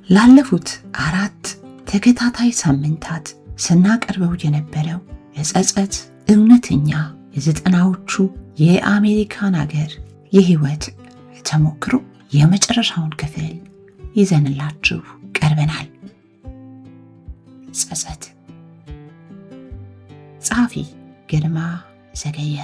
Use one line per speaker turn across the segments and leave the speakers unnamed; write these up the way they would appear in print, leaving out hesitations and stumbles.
ላለፉት 4 ተከታታይ ሳምንታት ስናቀርበው የነበረው የጸጸት እውነተኛ የ90ዎቹ የአሜሪካን ሀገር የህይወት ተሞክሮ የመጨረሻውን ክፍል ይዘንላችሁ ቀርበናል። ጸጸት። ጸሐፊ ግርማ ዘገየ።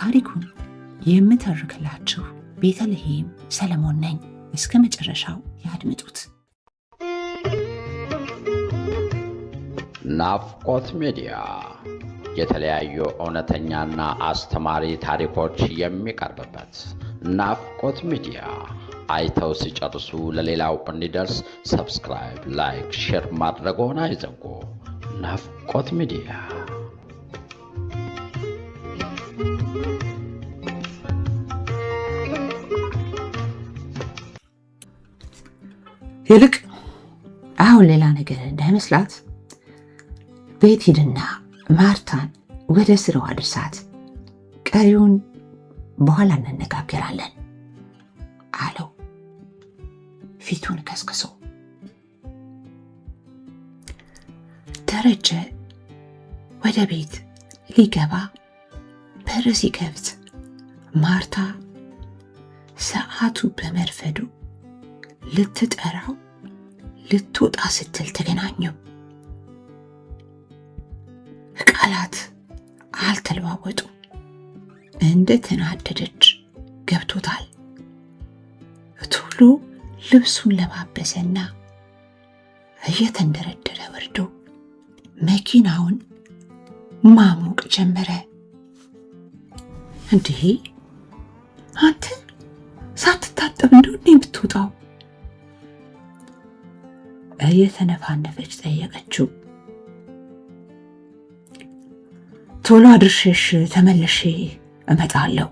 ታሪኩን የምተርክላችሁ ቤተልሔም ሰለሞን ነኝ። እስከ መጨረሻው ያድምጡት።
ናፍቆት ሚዲያ የተለያዩ እውነተኛና አስተማሪ ታሪኮች የሚቀርብበት ናፍቆት ሚዲያ። አይተው ሲጨርሱ ለሌላው እንዲደርስ ሰብስክራይብ፣ ላይክ፣ ሼር ማድረግዎን አይዘንጉ። ናፍቆት ሚዲያ።
ይልቅ አሁን ሌላ ነገር እንዳይመስላት ቤት ሂድና ማርታን ወደ ስራው አድርሳት፣ ቀሪውን በኋላ እንነጋገራለን አለው ፊቱን ከስክሶ። ደረጀ ወደ ቤት ሊገባ በር ሲከፍት ማርታ ሰዓቱ በመርፈዱ ልትጠራው ልትወጣ ስትል ተገናኙ። ቃላት አልተለዋወጡ። እንደ ተናደደች ገብቶታል። ቶሎ ልብሱን ለባበሰና እየተንደረደረ ወርዶ መኪናውን ማሞቅ ጀመረ። እንዲህ አንተ ሳትታጠብ እንደሆነ የምትወጣው? እየተነፋነፈች ጠየቀችው። ቶሎ አድርሼሽ ተመልሼ እመጣለሁ።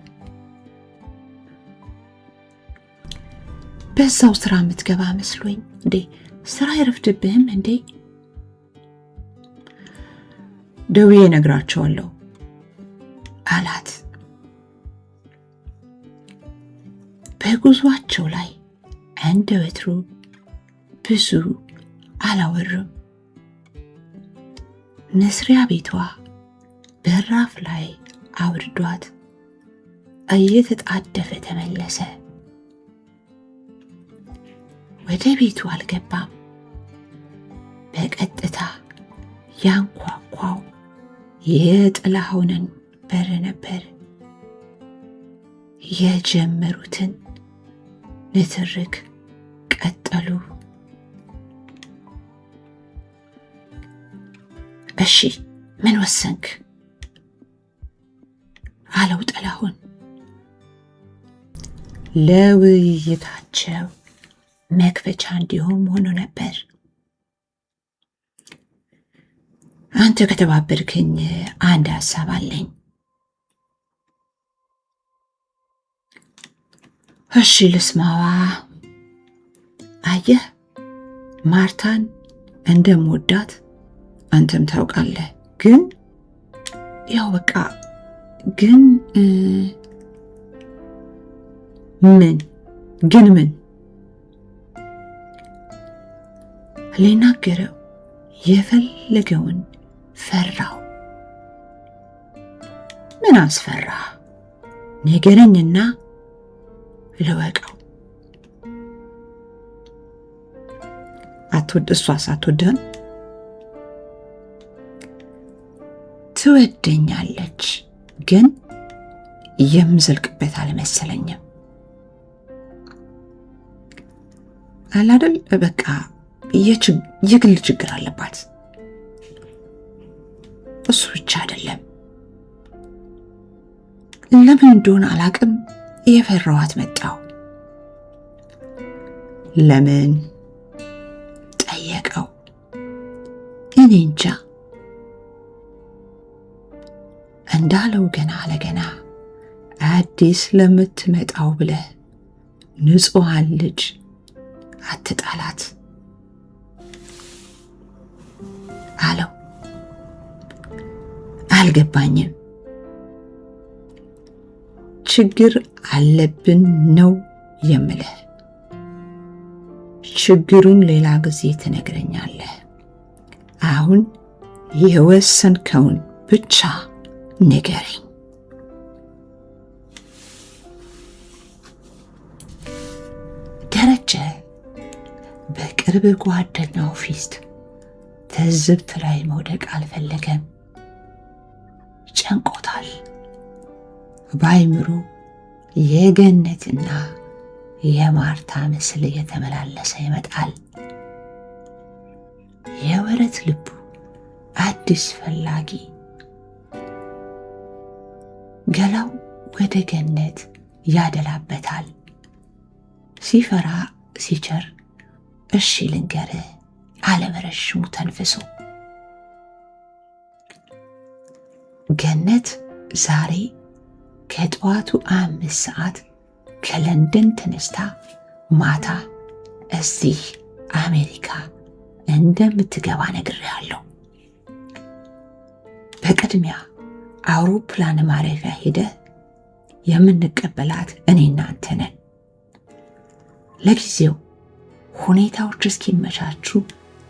በዛው ስራ የምትገባ መስሎኝ እንዴ? ስራ አይረፍድብህም እንዴ? ደውዬ እነግራቸዋለሁ አላት። በጉዟቸው ላይ እንደ ወትሮ ብዙ አላወሩም። መስሪያ ቤቷ በራፍ ላይ አውርዷት እየተጣደፈ ተመለሰ። ወደ ቤቱ አልገባም። በቀጥታ ያንኳኳው የጥላሁንን በር ነበር። የጀመሩትን ንትርክ ቀጠሉ። እሺ ምን ወሰንክ? አለው ጥላሁን። ለውይይታቸው መክፈቻ እንዲሆን ሆኖ ነበር። አንተ ከተባበርክኝ አንድ ሀሳብ አለኝ። እሺ ልስማዋ። አየህ ማርታን እንደምወዳት አንተም ታውቃለህ። ግን ያው በቃ ግን ምን ሊናገረው የፈለገውን ፈራው። ምን አስፈራ? ንገረኝና ልወቀው። እሷስ አትወድህም? ትወደኛለች፣ ግን የምዘልቅበት አልመሰለኝም። አላደል በቃ የግል ችግር አለባት። እሱ ብቻ አይደለም፣ ለምን እንደሆነ አላቅም የፈራኋት መጣው። ለምን ጠየቀው። እኔ እንጃ እንዳለው ገና ለገና አዲስ ለምትመጣው ብለህ ንጹሐን ልጅ አትጣላት አለው። አልገባኝም። ችግር አለብን ነው የምልህ። ችግሩን ሌላ ጊዜ ትነግረኛለህ። አሁን የወሰንከውን ብቻ ንገረኝ። ደረጀ በቅርብ ጓደኛው ፊት ትዝብት ላይ መውደቅ አልፈለገም። ጨንቆታል። በአይምሮ የገነትና የማርታ ምስል እየተመላለሰ ይመጣል። የወረት ልቡ አዲስ ፈላጊ፣ ገላው ወደ ገነት ያደላበታል። ሲፈራ ሲቸር እሺ ልንገርህ አለበረሽሙ ተንፍሶ። ገነት ዛሬ ከጠዋቱ 5 ሰዓት ከለንደን ተነስታ ማታ እዚህ አሜሪካ እንደምትገባ ነግሬሃለሁ። በቅድሚያ አውሮፕላን ማረፊያ ሄደህ የምንቀበላት እኔና አንተ ነን። ለጊዜው ሁኔታዎች እስኪመቻቹ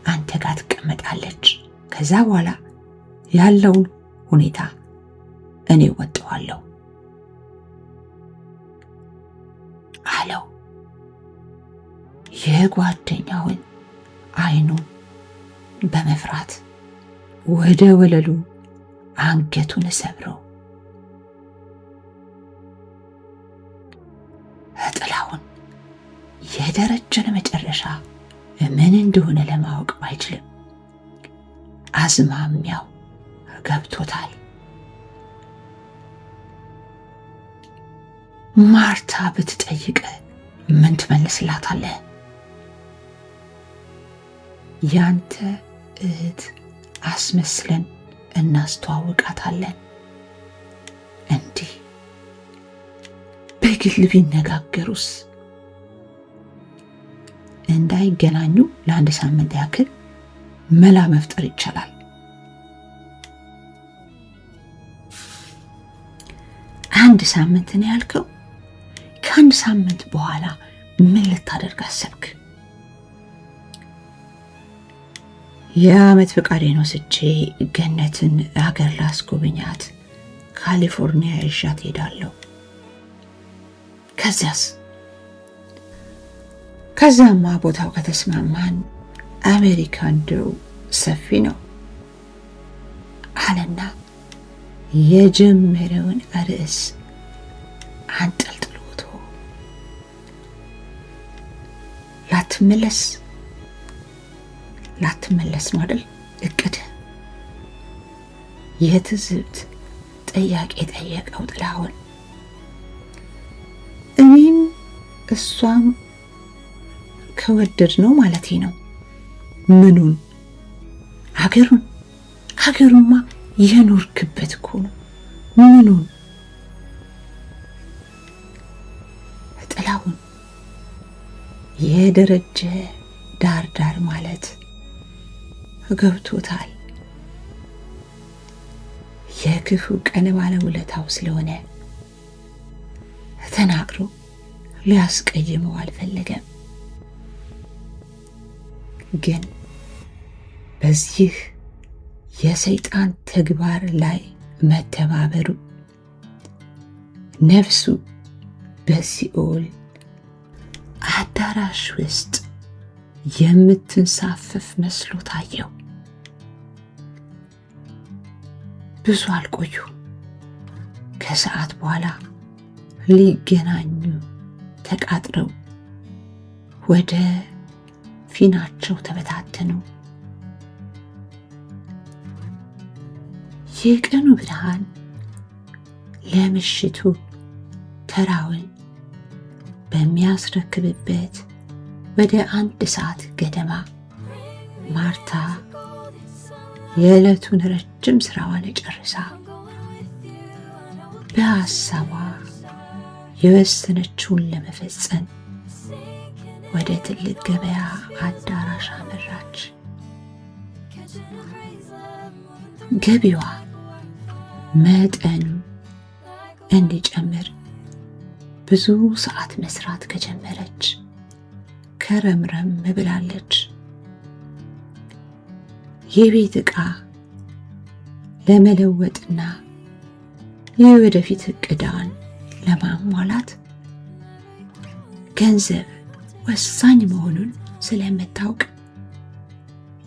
አንተ ጋር ትቀመጣለች። ከዛ በኋላ ያለውን ሁኔታ እኔ ወጣዋለሁ አለው። የጓደኛውን አይኑን በመፍራት ወደ ወለሉ አንገቱን ሰብሮ ጥላሁን የደረጀን መጨረሻ ምን እንደሆነ ለማወቅ አይችልም። አዝማሚያው ገብቶታል። ማርታ ብትጠይቅ ምን ትመልስላታለህ? ያንተ እህት አስመስለን እናስተዋውቃታለን። እንዲህ በግል ቢነጋገሩስ? እንዳይገናኙ ለ1 ሳምንት ያክል መላ መፍጠር ይቻላል። አንድ ሳምንት ነው ያልከው? ከ1 ሳምንት በኋላ ምን ልታደርግ አሰብክ? የዓመት ፈቃዴን ወስጄ ገነትን አገር ላስጎብኛት ካሊፎርኒያ ይዣት ሄዳለሁ። ከዛማ ቦታው ከተስማማን አሜሪካ እንደው ሰፊ ነው አለና የጀመረውን ርዕስ አንጠልጥሎቶ ላትመለስ ነው አይደል እቅድ? የትዝብት ጥያቄ ጠየቀው ጥላሁን። እኔም እሷም ከወደድ ነው ማለቴ ነው። ምኑን? ሀገሩማ የኖርክበት እኮ ነው። ምኑን? ጥላሁን የደረጀ ዳር ማለት ገብቶታል። የክፉ ቀን ባለውለታው ስለሆነ ተናግሮ ሊያስቀይመው አልፈለገም። ግን በዚህ የሰይጣን ተግባር ላይ መተባበሩ ነፍሱ በሲኦል አዳራሽ ውስጥ የምትንሳፈፍ መስሎ ታየው። ብዙ አልቆዩ። ከሰዓት በኋላ ሊገናኙ ተቃጥረው ወደ ፊናቸው ተበታተኑ። የቀኑ ብርሃን ለምሽቱ ተራውን በሚያስረክብበት ወደ 1 ሰዓት ገደማ ማርታ የዕለቱን ረጅም ስራዋን ጨርሳ በሐሳቧ የወሰነችውን ለመፈጸም ወደ ትልቅ ገበያ አዳራሽ አመራች። ገቢዋ መጠኑ እንዲጨምር ብዙ ሰዓት መስራት ከጀመረች ከረምረም ብላለች። የቤት ዕቃ ለመለወጥና የወደፊት እቅዳን ለማሟላት ገንዘብ ወሳኝ መሆኑን ስለምታውቅ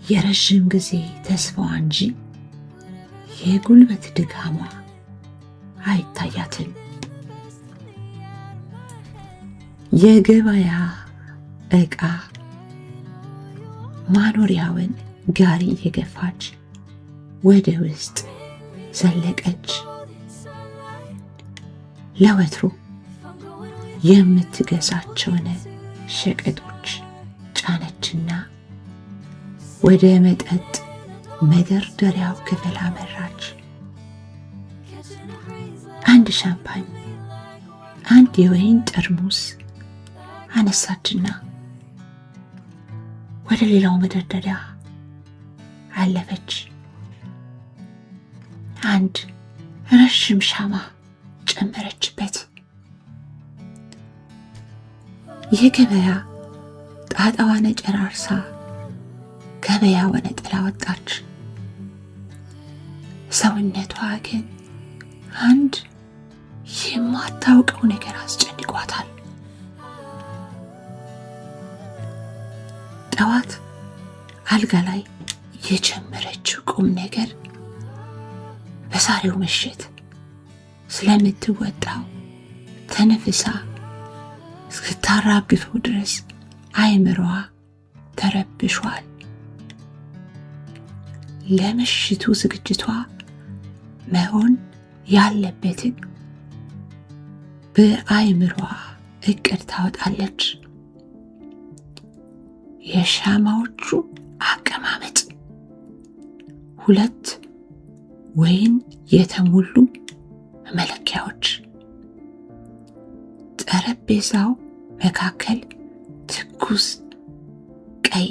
የረዥም ጊዜ ተስፋዋ እንጂ የጉልበት ድካሟ አይታያትም። የገበያ ዕቃ ማኖሪያውን ጋሪ እየገፋች ወደ ውስጥ ዘለቀች። ለወትሮ የምትገዛቸውን ሸቀጦች ጫነችና ወደ መጠጥ መደርደሪያው ክፍል አመራች። አንድ ሻምፓኝ፣ አንድ የወይን ጠርሙስ አነሳችና ወደ ሌላው መደርደሪያ አለፈች። አንድ ረዥም ሻማ ጨመረችበት። የገበያ ጣጣዋን ጨራርሳ ገበያውን ጥላ ወጣች። ሰውነቷ ግን አንድ የማታውቀው ነገር አስጨንቋታል። ጠዋት አልጋ ላይ የጀመረችው ቁም ነገር በዛሬው ምሽት ስለምትወጣው ተነፍሳ እስክታራግፈው ድረስ አይምሮዋ ተረብሿል። ለምሽቱ ዝግጅቷ መሆን ያለበትን በአይምሮዋ እቅድ ታወጣለች። የሻማዎቹ አቀማመጥ፣ 2 ወይን የተሞሉ መለኪያዎች፣ ጠረጴዛው መካከል ትኩስ ቀይ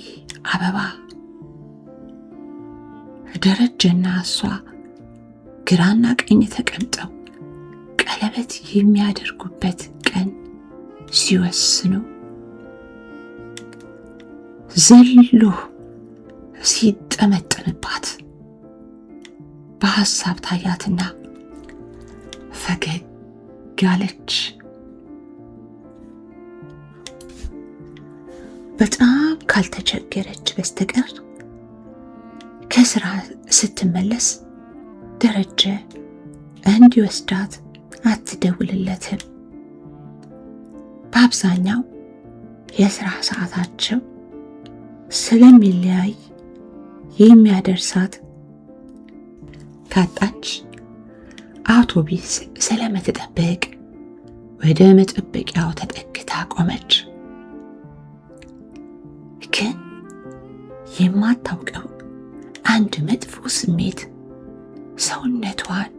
አበባ፣ ደረጀና እሷ ግራና ቀኝ ተቀምጠው ቀለበት የሚያደርጉበት ቀን ሲወስኑ ዘሎ ሲጠመጠምባት በሐሳብ ታያትና ፈገግ አለች። በጣም ካልተቸገረች በስተቀር ከስራ ስትመለስ ደረጀ እንዲወስዳት አትደውልለትም። በአብዛኛው የስራ ሰዓታቸው ስለሚለያይ የሚያደርሳት ካጣች አውቶቡስ ስለምትጠብቅ ወደ መጠበቂያው ተጠግታ ቆመች። ግን የማታውቀው አንድ መጥፎ ስሜት ሰውነቷን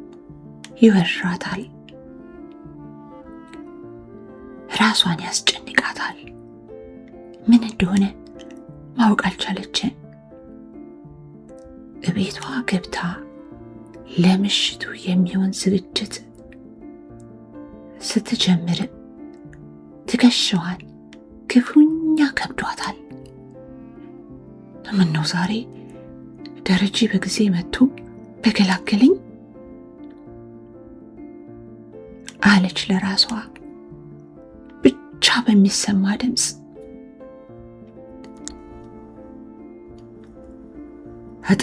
ይወራታል፣ ራሷን ያስጨንቃታል። ምን እንደሆነ ማወቅ አልቻለችም። እቤቷ ገብታ ለምሽቱ የሚሆን ዝግጅት ስትጀምርም ትከሻዋን ክፉኛ ከብዷታል። ምነው ዛሬ ደረጀ በጊዜ መጥቶ በገላገለኝ አለች ለራሷ ብቻ በሚሰማ ድምፅ።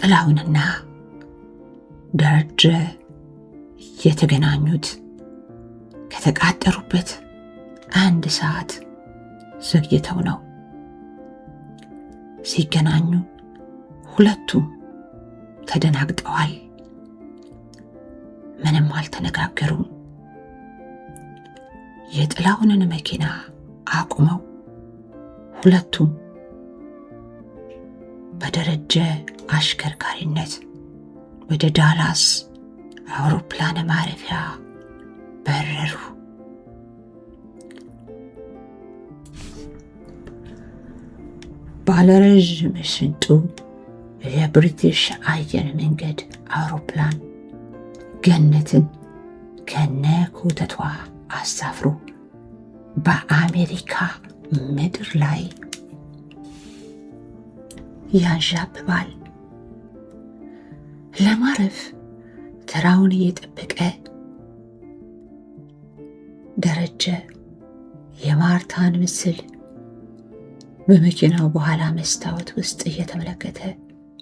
ጥላሁንና ደረጀ የተገናኙት ከተቃጠሩበት 1 ሰዓት ዘግይተው ነው። ሲገናኙ ሁለቱም ተደናግጠዋል። ምንም አልተነጋገሩም። የጥላሁንን መኪና አቁመው ሁለቱም በደረጀ አሽከርካሪነት ወደ ዳላስ አውሮፕላን ማረፊያ በረሩ። ባለረዥም ሽንጡ የብሪቲሽ አየር መንገድ አውሮፕላን ገነትን ከነኮተቷ አሳፍሮ በአሜሪካ ምድር ላይ ያንዣብባል። ለማረፍ ተራውን እየጠበቀ ደረጀ የማርታን ምስል በመኪናው በኋላ መስታወት ውስጥ እየተመለከተ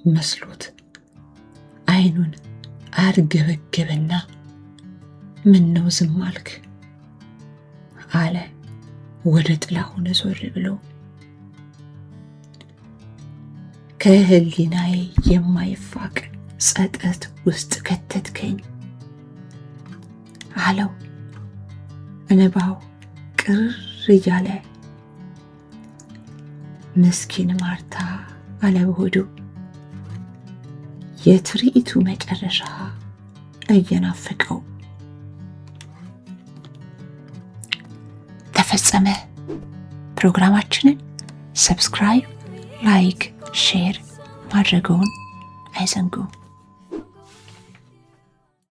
መስሎት አይኑን አርገበገበና ምን ነው ዝም አልክ አለ ወደ ጥላሁን ዞር ብሎ። ከህሊናዬ የማይፋቅ ጸጸት ውስጥ ከተትከኝ አለው እንባው ቅር እያለ። ምስኪን ማርታ አለ በሆዱ የትርኢቱ መጨረሻ እየናፈቀው። ተፈጸመ። ፕሮግራማችንን ሰብስክራይብ፣ ላይክ፣ ሼር ማድረግዎን አይዘንጉ።